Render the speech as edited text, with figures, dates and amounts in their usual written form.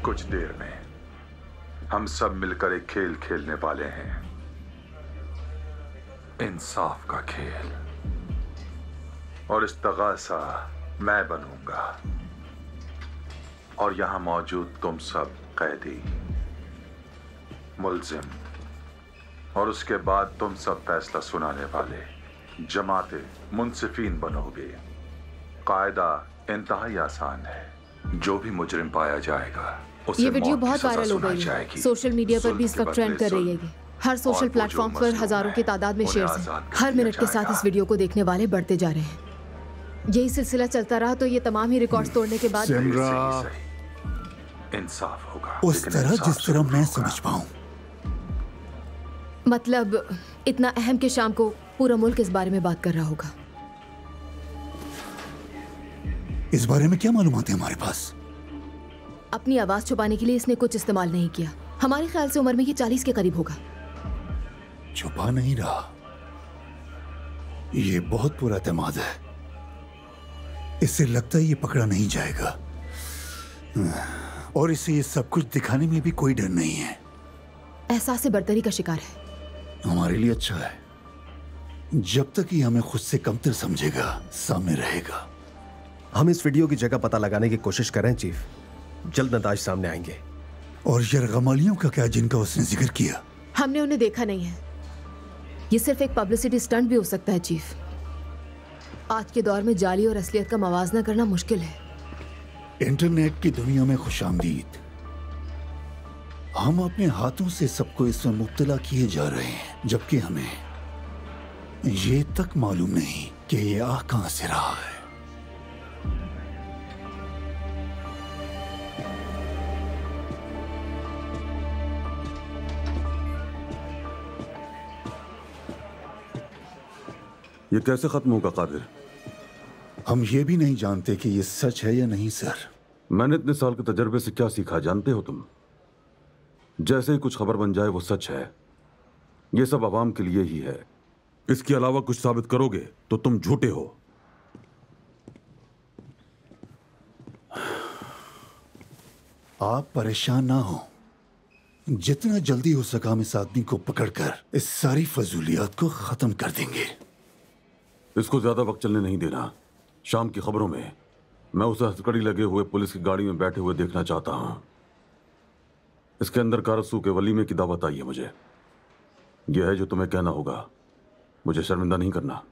कुछ देर में हम सब मिलकर एक खेल खेलने वाले हैं, इंसाफ का खेल। और इस तगासा मैं बनूंगा और यहां मौजूद तुम सब कैदी, मुल्जिम, और उसके बाद तुम सब फैसला सुनाने वाले जमाते मुंसिफीन बनोगे। कायदा इंतहाई आसान है, जो भी मुजरिम पाया जाएगा उसे ये वीडियो बहुत वायरल हो गई है। सोशल मीडिया पर भी इस वक्त ट्रेंड कर रही है ये। हर सोशल प्लेटफॉर्म पर हजारों की तादाद में शेयर्स हैं। हर मिनट के साथ इस वीडियो को देखने वाले बढ़ते जा रहे हैं। यही सिलसिला चलता रहा तो ये तमाम ही रिकॉर्ड्स तोड़ने के बाद इंसाफ होगा उस तरह जिस तरह मैं समझ पाऊं। मतलब इतना अहम कि शाम को पूरा मुल्क इस बारे में बात कर रहा होगा। इस बारे में क्या मालूमात है हमारे पास? अपनी आवाज छुपाने के लिए इसने कुछ इस्तेमाल नहीं किया। हमारे ख्याल से उम्र में ये 40 के करीब होगा। छुपा नहीं रहा, ये बहुत पूरा एतमाद है। इससे लगता है ये पकड़ा नहीं जाएगा और इसे ये सब कुछ दिखाने में भी कोई डर नहीं है। एहसास से बर्तरी का शिकार है। हमारे लिए अच्छा है, जब तक ये हमें खुद से कमतर समझेगा सामने रहेगा। हम इस वीडियो की जगह पता लगाने की कोशिश कर रहे हैं चीफ, जल्द नताज सामने आएंगे। और यरगमालियों का क्या, जिनका उसने जिक्र किया? हमने उन्हें देखा नहीं है। ये सिर्फ एक पब्लिसिटी स्टंट भी हो सकता है चीफ। आज के दौर में जाली और असलियत का मवाजना करना मुश्किल है। इंटरनेट की दुनिया में खुशामदीद। हम अपने हाथों से सबको इसमें मुब्तला किए जा रहे हैं, जबकि हमें ये तक मालूम नहीं कि ये आ कहां से रहा है। ये कैसे खत्म होगा कादिर? हम ये भी नहीं जानते कि ये सच है या नहीं सर। मैंने इतने साल के तजर्बे से क्या सीखा जानते हो तुम? जैसे ही कुछ खबर बन जाए वो सच है। ये सब आवाम के लिए ही है। इसके अलावा कुछ साबित करोगे तो तुम झूठे हो। आप परेशान ना हो, जितना जल्दी हो सका हम इस आदमी को पकड़कर इस सारी फजूलियात को खत्म कर देंगे। इसको ज्यादा वक्त चलने नहीं देना। शाम की खबरों में मैं उसे हथकड़ी लगे हुए पुलिस की गाड़ी में बैठे हुए देखना चाहता हूं। इसके अंदर कारसू के वलीमे की दावत आई है मुझे। यह है जो तुम्हें कहना होगा। मुझे शर्मिंदा नहीं करना।